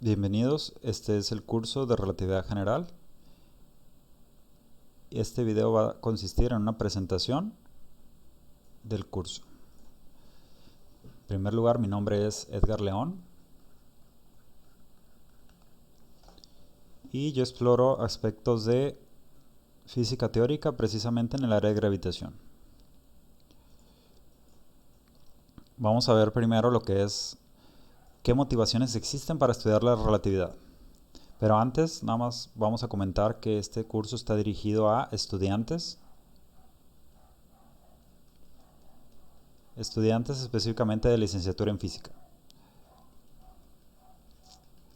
Bienvenidos, este es el curso de relatividad general. Este video va a consistir en una presentación del curso. En primer lugar, mi nombre es Edgar León y yo exploro aspectos de física teórica precisamente en el área de gravitación. Vamos a ver primero lo que es qué motivaciones existen para estudiar la relatividad. Pero antes, nada más vamos a comentar que este curso está dirigido a estudiantes específicamente de licenciatura en física.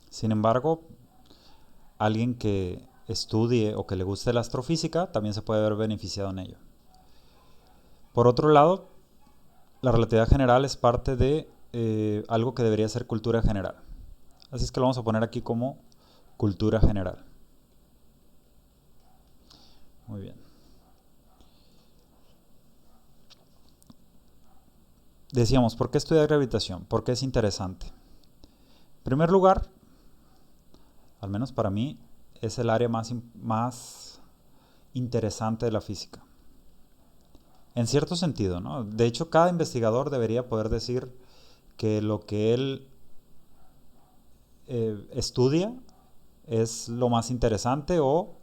Sin embargo, alguien que estudie o que le guste la astrofísica también se puede ver beneficiado en ello. Por otro lado, la relatividad general es parte de algo que debería ser cultura general. Así es que lo vamos a poner aquí como cultura general. Muy bien. Decíamos, ¿por qué estudiar gravitación? ¿Por qué es interesante? En primer lugar, al menos para mí, es el área más interesante de la física. En cierto sentido, ¿no? De hecho, cada investigador debería poder decir que lo que él estudia es lo más interesante, o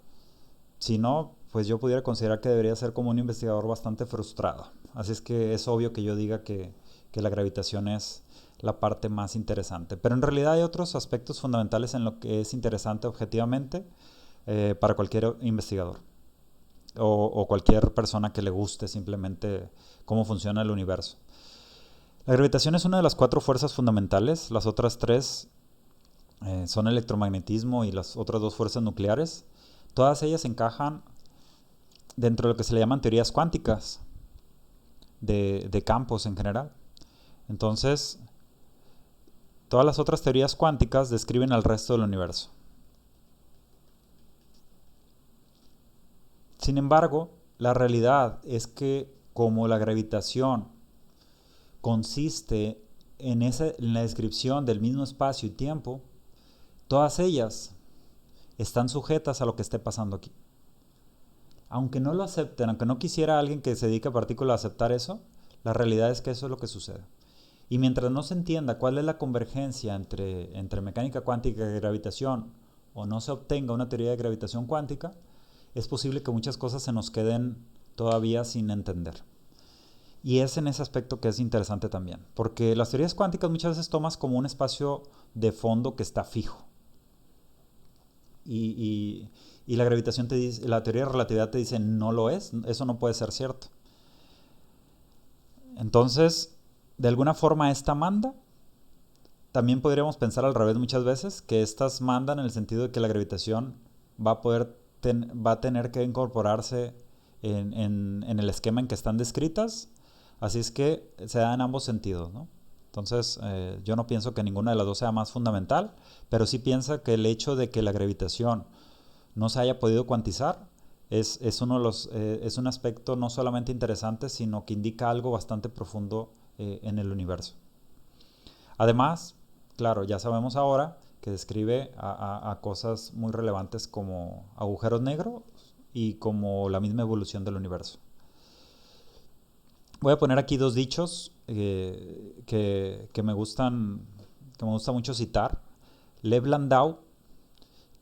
si no, pues yo pudiera considerar que debería ser como un investigador bastante frustrado. Así es que es obvio que yo diga que la gravitación es la parte más interesante. Pero en realidad hay otros aspectos fundamentales en lo que es interesante objetivamente para cualquier investigador o cualquier persona que le guste simplemente cómo funciona el universo. La gravitación es una de las cuatro fuerzas fundamentales. Las otras tres son electromagnetismo y las otras dos fuerzas nucleares. Todas ellas encajan dentro de lo que se le llaman teorías cuánticas de campos en general. Entonces, todas las otras teorías cuánticas describen al resto del universo. Sin embargo, la realidad es que como la gravitación consiste en la descripción del mismo espacio y tiempo, todas ellas están sujetas a lo que esté pasando aquí. Aunque no lo acepten, aunque no quisiera alguien que se dedique a partículas aceptar eso, la realidad es que eso es lo que sucede. Y mientras no se entienda cuál es la convergencia entre mecánica cuántica y gravitación, o no se obtenga una teoría de gravitación cuántica, es posible que muchas cosas se nos queden todavía sin entender. Y es en ese aspecto que es interesante también, porque las teorías cuánticas muchas veces tomas como un espacio de fondo que está fijo. Y la gravitación te dice, la teoría de relatividad te dice no lo es, eso no puede ser cierto. Entonces, de alguna forma esta manda. También podríamos pensar al revés muchas veces, que estas mandan en el sentido de que la gravitación va a tener que incorporarse en el esquema en que están descritas, así es que se da en ambos sentidos, ¿no? Entonces, yo no pienso que ninguna de las dos sea más fundamental, pero sí pienso que el hecho de que la gravitación no se haya podido cuantizar es un aspecto no solamente interesante, sino que indica algo bastante profundo en el universo. Además, claro, ya sabemos ahora que describe a cosas muy relevantes como agujeros negros y como la misma evolución del universo. Voy a poner aquí dos dichos que me gusta mucho citar. Lev Landau,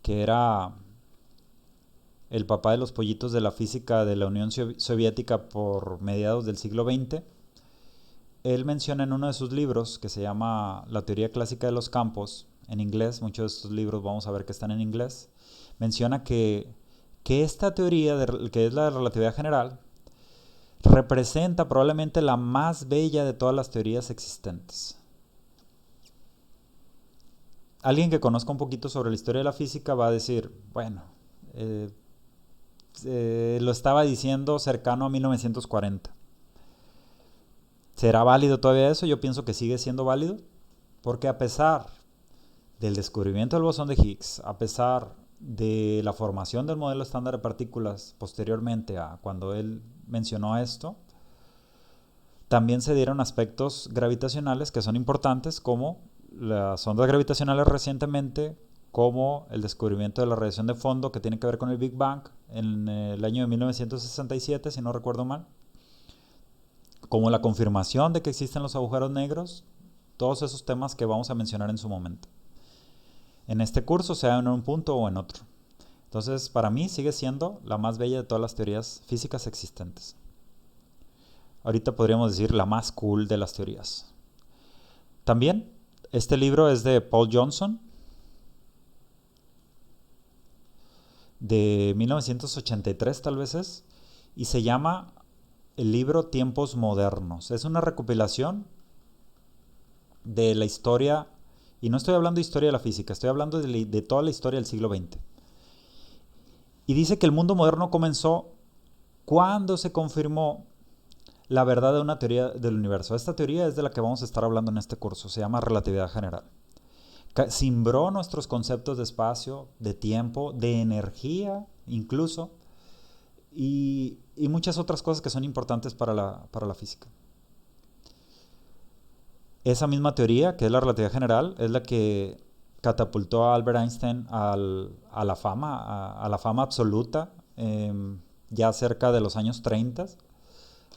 que era el papá de los pollitos de la física de la Unión Soviética por mediados del siglo XX, él menciona en uno de sus libros, que se llama La teoría clásica de los campos, en inglés, muchos de estos libros vamos a ver que están en inglés, menciona que esta teoría, que es la de relatividad general, representa probablemente la más bella de todas las teorías existentes. Alguien que conozca un poquito sobre la historia de la física va a decir, bueno, eh, lo estaba diciendo cercano a 1940. ¿Será válido todavía eso? Yo pienso que sigue siendo válido, porque a pesar del descubrimiento del bosón de Higgs, a pesar de la formación del modelo estándar de partículas posteriormente a cuando él mencionó esto, también se dieron aspectos gravitacionales que son importantes, como las ondas gravitacionales recientemente, como el descubrimiento de la radiación de fondo que tiene que ver con el Big Bang en el año de 1967, si no recuerdo mal, como la confirmación de que existen los agujeros negros, todos esos temas que vamos a mencionar en su momento. En este curso, sea en un punto o en otro. Entonces, para mí sigue siendo la más bella de todas las teorías físicas existentes. Ahorita podríamos decir la más cool de las teorías. También, este libro es de Paul Johnson, de 1983 tal vez es, y se llama el libro Tiempos Modernos. Es una recopilación de la historia, y no estoy hablando de historia de la física, estoy hablando de toda la historia del siglo XX. Y dice que el mundo moderno comenzó cuando se confirmó la verdad de una teoría del universo. Esta teoría es de la que vamos a estar hablando en este curso, se llama relatividad general. Cimbró nuestros conceptos de espacio, de tiempo, de energía incluso, y muchas otras cosas que son importantes para la física. Esa misma teoría, que es la relatividad general, es la que catapultó a Albert Einstein a la fama, a la fama absoluta, ya cerca de los años 30.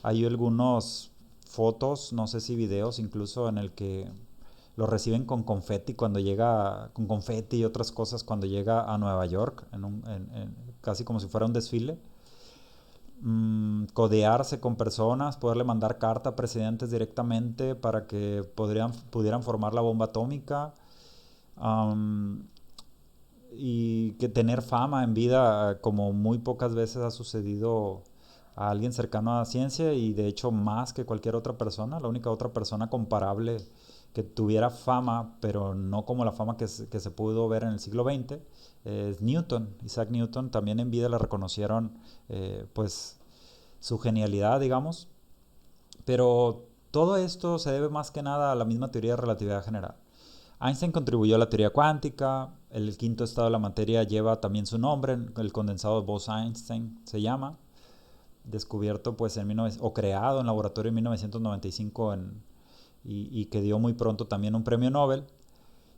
Hay algunos fotos, no sé si videos incluso, en el que lo reciben con confeti cuando llega, con confeti y otras cosas cuando llega a Nueva York, casi como si fuera un desfile. Codearse con personas, poderle mandar carta a presidentes directamente para que pudieran formar la bomba atómica, um, y que tener fama en vida como muy pocas veces ha sucedido a alguien cercano a la ciencia, y de hecho más que cualquier otra persona. La única otra persona comparable que tuviera fama, pero no como la fama que se pudo ver en el siglo XX, es Newton. Isaac Newton. También en vida le reconocieron pues su genialidad, digamos, pero todo esto se debe más que nada a la misma teoría de relatividad general. Einstein contribuyó a la teoría cuántica, el quinto estado de la materia lleva también su nombre, el condensado de Bose-Einstein se llama, descubierto pues o creado en laboratorio en 1995 y que dio muy pronto también un premio Nobel.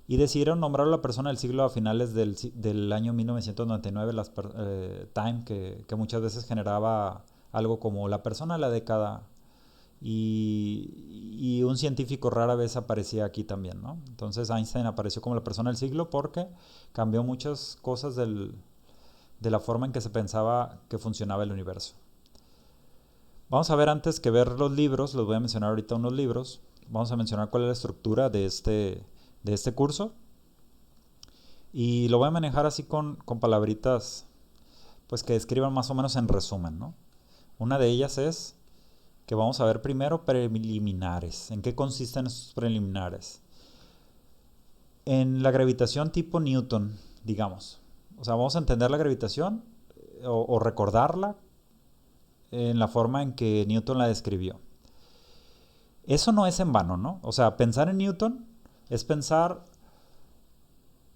Y decidieron nombrar a la persona del siglo a finales del año 1999, Time, que muchas veces generaba algo como la persona de la década, y un científico rara vez aparecía aquí también, ¿no? Entonces Einstein apareció como la persona del siglo porque cambió muchas cosas de la forma en que se pensaba que funcionaba el universo. Vamos a ver, antes que ver los libros, los voy a mencionar ahorita unos libros. Vamos a mencionar cuál es la estructura de este curso. Y lo voy a manejar así con palabritas pues que describan más o menos en resumen, ¿no? Una de ellas es que vamos a ver primero preliminares. ¿En qué consisten esos preliminares? En la gravitación tipo Newton, digamos. O sea, vamos a entender la gravitación o recordarla en la forma en que Newton la describió. Eso no es en vano, ¿no? O sea, pensar en Newton es pensar,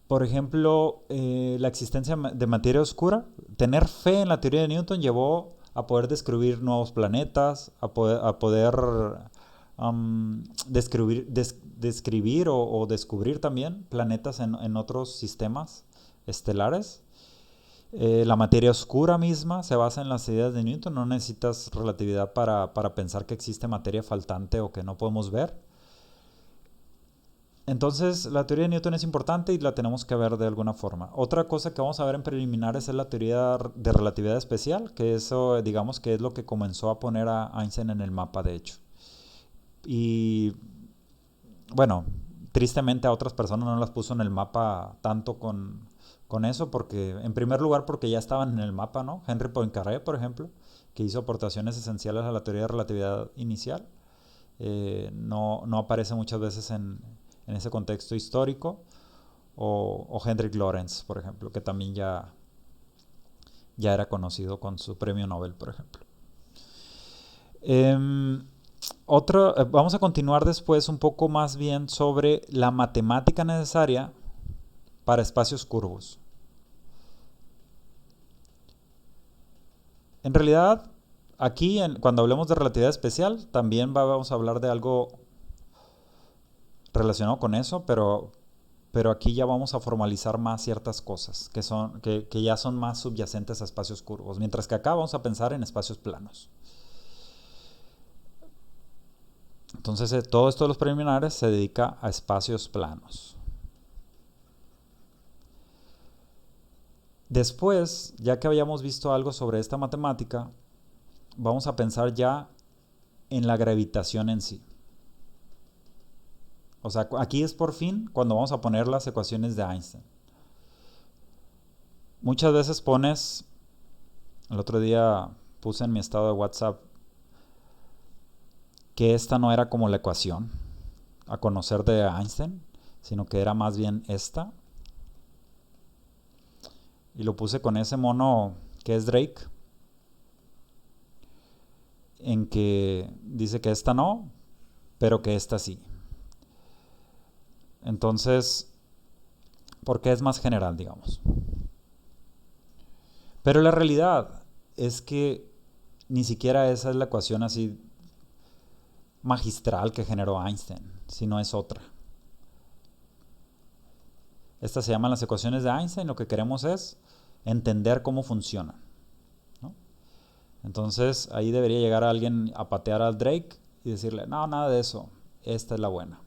por ejemplo, la existencia de materia oscura. Tener fe en la teoría de Newton llevó a poder describir nuevos planetas, a poder describir o descubrir también planetas en otros sistemas estelares. La materia oscura misma se basa en las ideas de Newton. No necesitas relatividad para pensar que existe materia faltante o que no podemos ver. Entonces, la teoría de Newton es importante y la tenemos que ver de alguna forma. Otra cosa que vamos a ver en preliminares es la teoría de relatividad especial, que eso, digamos, que es lo que comenzó a poner a Einstein en el mapa, de hecho. Y bueno, tristemente a otras personas no las puso en el mapa tanto con eso, porque en primer lugar porque ya estaban en el mapa, ¿no? Henry Poincaré, por ejemplo, que hizo aportaciones esenciales a la teoría de relatividad inicial, no aparece muchas veces en ese contexto histórico, o Hendrik Lorentz, por ejemplo, que también ya era conocido con su premio Nobel, por ejemplo. Vamos a continuar después un poco más bien sobre la matemática necesaria para espacios curvos. En realidad, aquí cuando hablemos de relatividad especial, también vamos a hablar de algo relacionado con eso, pero aquí ya vamos a formalizar más ciertas cosas que ya son más subyacentes a espacios curvos, mientras que acá vamos a pensar en espacios planos. Entonces, todo esto de los preliminares se dedica a espacios planos. Después, ya que habíamos visto algo sobre esta matemática, vamos a pensar ya en la gravitación en sí. O sea, aquí es por fin cuando vamos a poner las ecuaciones de Einstein. Muchas veces pones, el otro día puse en mi estado de WhatsApp que esta no era como la ecuación a conocer de Einstein, sino que era más bien esta. Y lo puse con ese mono que es Drake, en que dice que esta no, pero que esta sí. Entonces, porque es más general, digamos. Pero la realidad es que ni siquiera esa es la ecuación así magistral que generó Einstein, sino es otra. Estas se llaman las ecuaciones de Einstein. Lo que queremos es entender cómo funcionan, ¿no? Entonces ahí debería llegar alguien a patear al Drake y decirle, no, nada de eso, esta es la buena.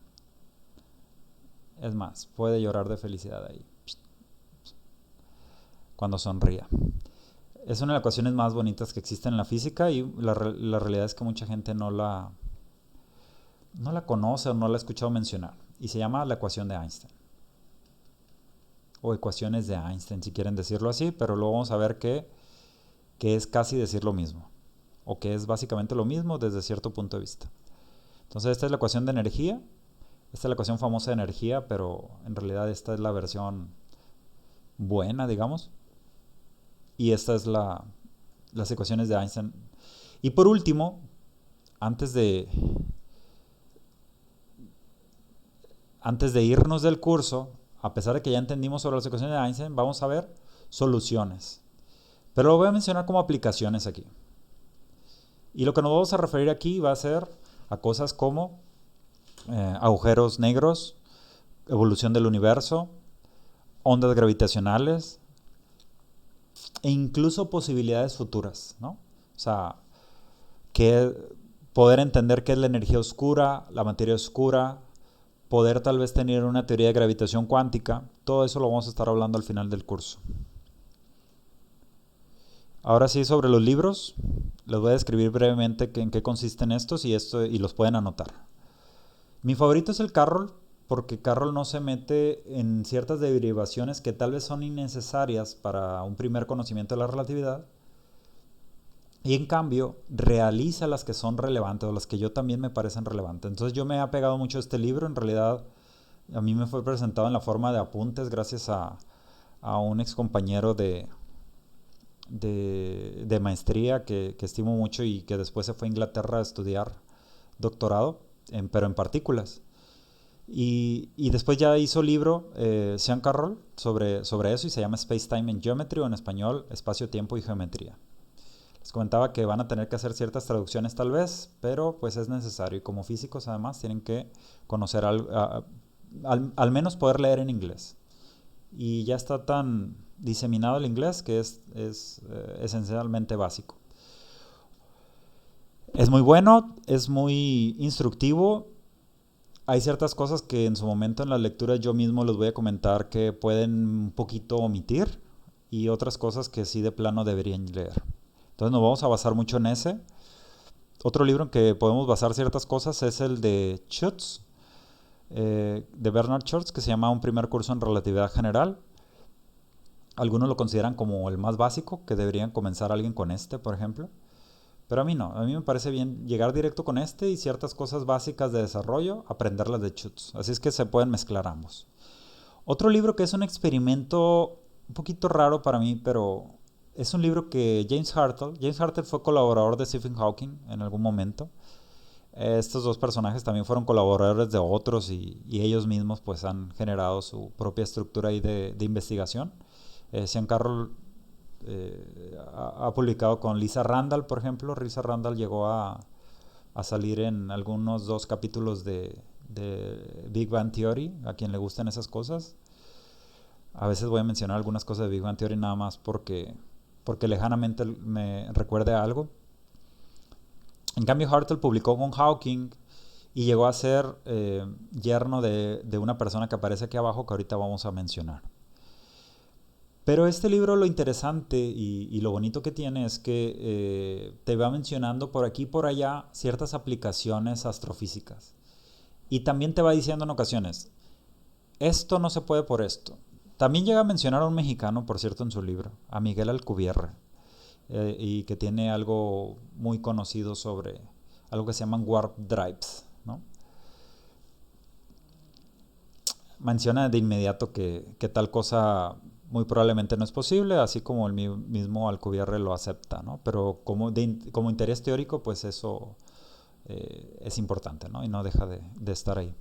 Es más, puede llorar de felicidad ahí cuando sonría. Es una de las ecuaciones más bonitas que existen en la física y la realidad es que mucha gente no la conoce o no la ha escuchado mencionar. Y se llama la ecuación de Einstein. O ecuaciones de Einstein, si quieren decirlo así, pero luego vamos a ver que es casi decir lo mismo. O que es básicamente lo mismo desde cierto punto de vista. Entonces esta es la ecuación de energía. Esta es la ecuación famosa de energía, pero en realidad esta es la versión buena, digamos. Y esta es las ecuaciones de Einstein. Y por último, antes de irnos del curso, a pesar de que ya entendimos sobre las ecuaciones de Einstein, vamos a ver soluciones. Pero lo voy a mencionar como aplicaciones aquí. Y lo que nos vamos a referir aquí va a ser a cosas como agujeros negros, evolución del universo, ondas gravitacionales e incluso posibilidades futuras, ¿no? O sea, poder entender qué es la energía oscura, la materia oscura, poder tal vez tener una teoría de gravitación cuántica. Todo eso lo vamos a estar hablando al final del curso. Ahora sí, sobre los libros, les voy a describir brevemente en qué consisten estos y los pueden anotar. Mi favorito es el Carroll, porque Carroll no se mete en ciertas derivaciones que tal vez son innecesarias para un primer conocimiento de la relatividad, y en cambio realiza las que son relevantes o las que yo también me parecen relevantes. Entonces yo me he apegado mucho a este libro. En realidad a mí me fue presentado en la forma de apuntes gracias a un ex compañero de maestría que estimo mucho y que después se fue a Inglaterra a estudiar doctorado, pero en partículas. Y después ya hizo libro Sean Carroll sobre eso y se llama Space Time and Geometry, o en español Espacio, Tiempo y Geometría. Les comentaba que van a tener que hacer ciertas traducciones tal vez, pero pues es necesario. Y como físicos además tienen que conocer al menos poder leer en inglés. Y ya está tan diseminado el inglés que es esencialmente básico. Es muy bueno, es muy instructivo. Hay ciertas cosas que en su momento en la lectura yo mismo les voy a comentar que pueden un poquito omitir, y otras cosas que sí de plano deberían leer. Entonces nos vamos a basar mucho en ese. Otro libro en que podemos basar ciertas cosas es el de Schutz, de Bernard Schutz, que se llama Un primer curso en relatividad general. Algunos lo consideran como el más básico, que deberían comenzar alguien con este, por ejemplo. Pero a mí no, a mí me parece bien llegar directo con este y ciertas cosas básicas de desarrollo, aprenderlas de Schutz. Así es que se pueden mezclar ambos. Otro libro que es un experimento un poquito raro para mí, pero es un libro que James Hartle fue colaborador de Stephen Hawking en algún momento. Estos dos personajes también fueron colaboradores de otros y ellos mismos pues han generado su propia estructura ahí de investigación. Sean Carroll ha publicado con Lisa Randall, por ejemplo. Lisa Randall llegó a salir en algunos 2 capítulos de de Big Bang Theory, a quien le gustan esas cosas. A veces voy a mencionar algunas cosas de Big Bang Theory nada más porque lejanamente me recuerde a algo. En cambio, Hartle publicó con Hawking y llegó a ser yerno de una persona que aparece aquí abajo que ahorita vamos a mencionar. Pero este libro, lo interesante y lo bonito que tiene es que te va mencionando por aquí y por allá ciertas aplicaciones astrofísicas. Y también te va diciendo en ocasiones, esto no se puede por esto. También llega a mencionar a un mexicano, por cierto, en su libro, a Miguel Alcubierre, y que tiene algo muy conocido sobre algo que se llaman warp drives, ¿no? Menciona de inmediato que tal cosa muy probablemente no es posible, así como el mismo Alcubierre lo acepta, ¿no? Pero como interés teórico, pues eso es importante, ¿no? Y no deja de estar ahí.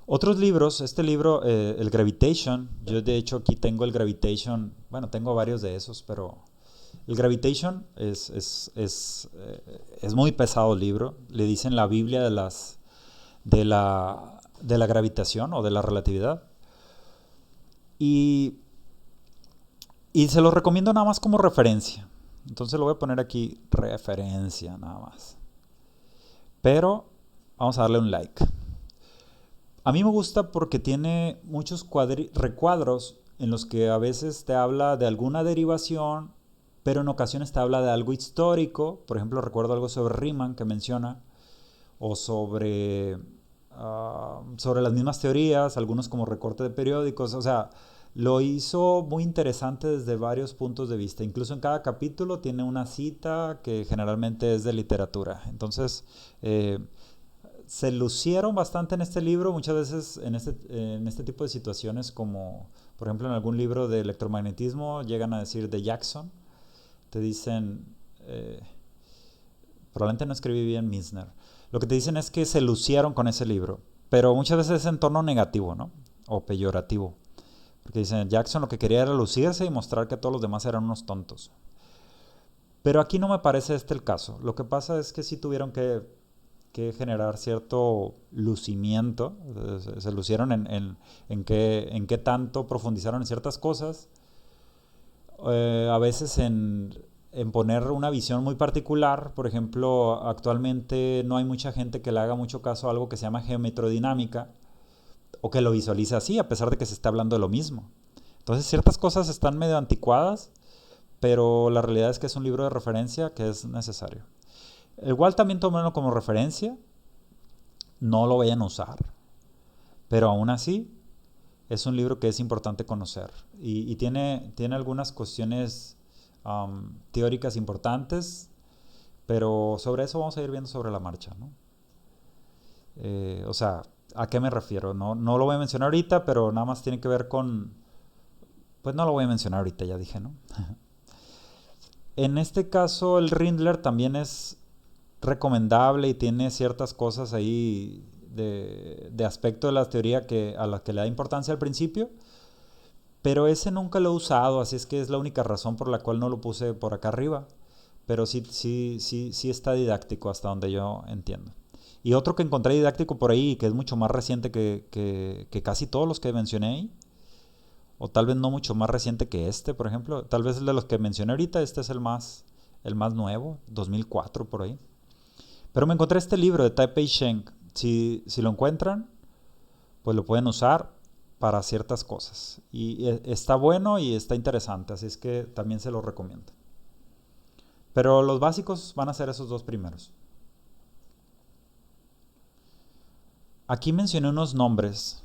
Otros libros, este libro, el Gravitation, yo de hecho aquí tengo el Gravitation, bueno, tengo varios de esos, pero el Gravitation es muy pesado el libro, le dicen la Biblia de la gravitación o de la relatividad. Y, y se lo recomiendo nada más como referencia. Entonces lo voy a poner aquí, referencia nada más. Pero vamos a darle un like. A mí me gusta porque tiene muchos recuadros en los que a veces te habla de alguna derivación, pero en ocasiones te habla de algo histórico. Por ejemplo, recuerdo algo sobre Riemann que menciona, o sobre las mismas teorías, algunos como recorte de periódicos. O sea, lo hizo muy interesante desde varios puntos de vista. Incluso en cada capítulo tiene una cita que generalmente es de literatura. Entonces, se lucieron bastante en este libro, muchas veces en este tipo de situaciones, como por ejemplo en algún libro de electromagnetismo llegan a decir de Jackson, te dicen, probablemente no escribí bien Misner, lo que te dicen es que se lucieron con ese libro, pero muchas veces es en tono negativo, ¿no? O peyorativo, porque dicen Jackson lo que quería era lucirse y mostrar que todos los demás eran unos tontos. Pero aquí no me parece este el caso. Lo que pasa es que sí tuvieron que generar cierto lucimiento, se lucieron en qué tanto profundizaron en ciertas cosas, a veces en poner una visión muy particular. Por ejemplo, actualmente no hay mucha gente que le haga mucho caso a algo que se llama geometrodinámica o que lo visualice así, a pesar de que se está hablando de lo mismo. Entonces ciertas cosas están medio anticuadas, pero la realidad es que es un libro de referencia que es necesario. Igual también tómenlo como referencia, no lo vayan a usar, pero aún así es un libro que es importante conocer y tiene algunas cuestiones teóricas importantes, pero sobre eso vamos a ir viendo sobre la marcha, ¿no? O sea, ¿a qué me refiero? No lo voy a mencionar ahorita, pero nada más tiene que ver con... Pues no lo voy a mencionar ahorita, ya dije, ¿no? En este caso, el Rindler también es recomendable y tiene ciertas cosas ahí de aspecto de la teoría a las que le da importancia al principio, pero ese nunca lo he usado, así es que es la única razón por la cual no lo puse por acá arriba. Pero sí está didáctico hasta donde yo entiendo. Y otro que encontré didáctico por ahí, que es mucho más reciente que casi todos los que mencioné ahí, o tal vez no mucho más reciente que este, por ejemplo, tal vez el de los que mencioné ahorita, este es el más nuevo, 2004 por ahí. Pero me encontré este libro de Taipei Sheng. Si lo encuentran, pues lo pueden usar para ciertas cosas. Y está bueno y está interesante, así es que también se lo recomiendo. Pero los básicos van a ser esos dos primeros. Aquí mencioné unos nombres.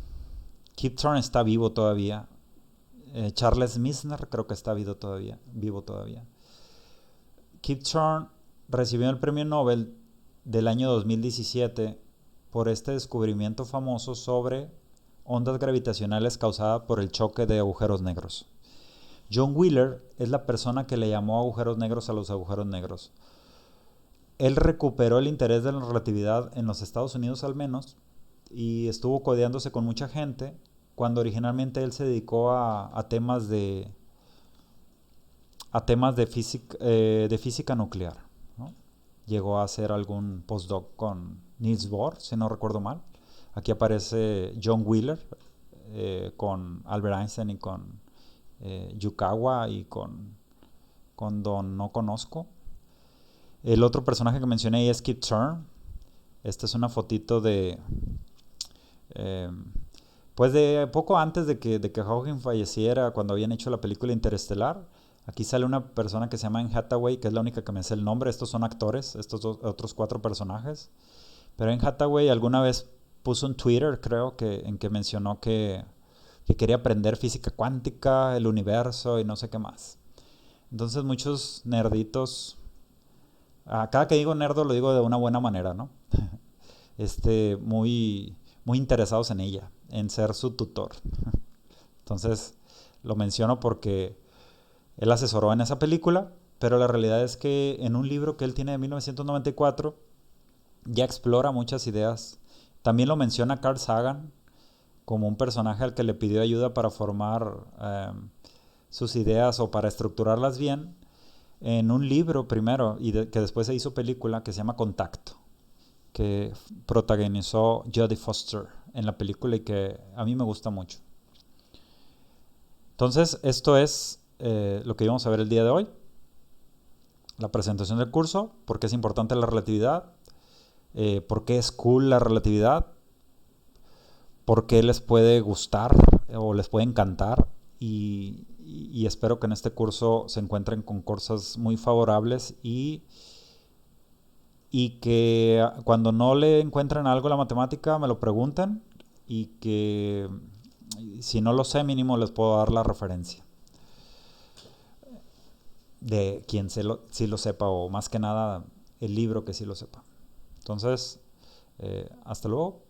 Kip Thorne está vivo todavía. Charles Misner creo que está vivo todavía. Kip Thorne recibió el premio Nobel del año 2017 por este descubrimiento famoso sobre ondas gravitacionales causadas por el choque de agujeros negros. John Wheeler es la persona que le llamó agujeros negros a los agujeros negros. Él recuperó el interés de la relatividad en los Estados Unidos al menos y estuvo codeándose con mucha gente cuando originalmente él se dedicó a temas de física nuclear, ¿no? Llegó a hacer algún postdoc con Niels Bohr, si no recuerdo mal. Aquí aparece John Wheeler con Albert Einstein y con Yukawa y con Don No Conozco. El otro personaje que mencioné es Kip Thorne. Esta es una fotito eh, pues de poco antes de que Hawking falleciera, cuando habían hecho la película Interestelar. Aquí sale una persona que se llama Anne Hathaway, que es la única que me sé el nombre. Estos son actores, estos otros cuatro personajes. Pero Anne Hathaway alguna vez puso un Twitter, creo, en que mencionó que quería aprender física cuántica, el universo y no sé qué más. Entonces muchos nerditos, cada que digo nerdo lo digo de una buena manera, ¿no? Muy interesados en ella, en ser su tutor. Entonces lo menciono porque él asesoró en esa película, pero la realidad es que en un libro que él tiene de 1994 ya explora muchas ideas. También lo menciona Carl Sagan como un personaje al que le pidió ayuda para formar sus ideas o para estructurarlas bien en un libro primero que después se hizo película que se llama Contacto, que protagonizó Jodie Foster en la película y que a mí me gusta mucho. Entonces, esto es lo que íbamos a ver el día de hoy. La presentación del curso, por qué es importante la relatividad, por qué es cool la relatividad, por qué les puede gustar o les puede encantar y espero que en este curso se encuentren con cosas muy favorables y que cuando no le encuentren algo a la matemática me lo pregunten y que si no lo sé mínimo les puedo dar la referencia de quien sí lo sepa o más que nada el libro que sí lo sepa. Entonces, hasta luego.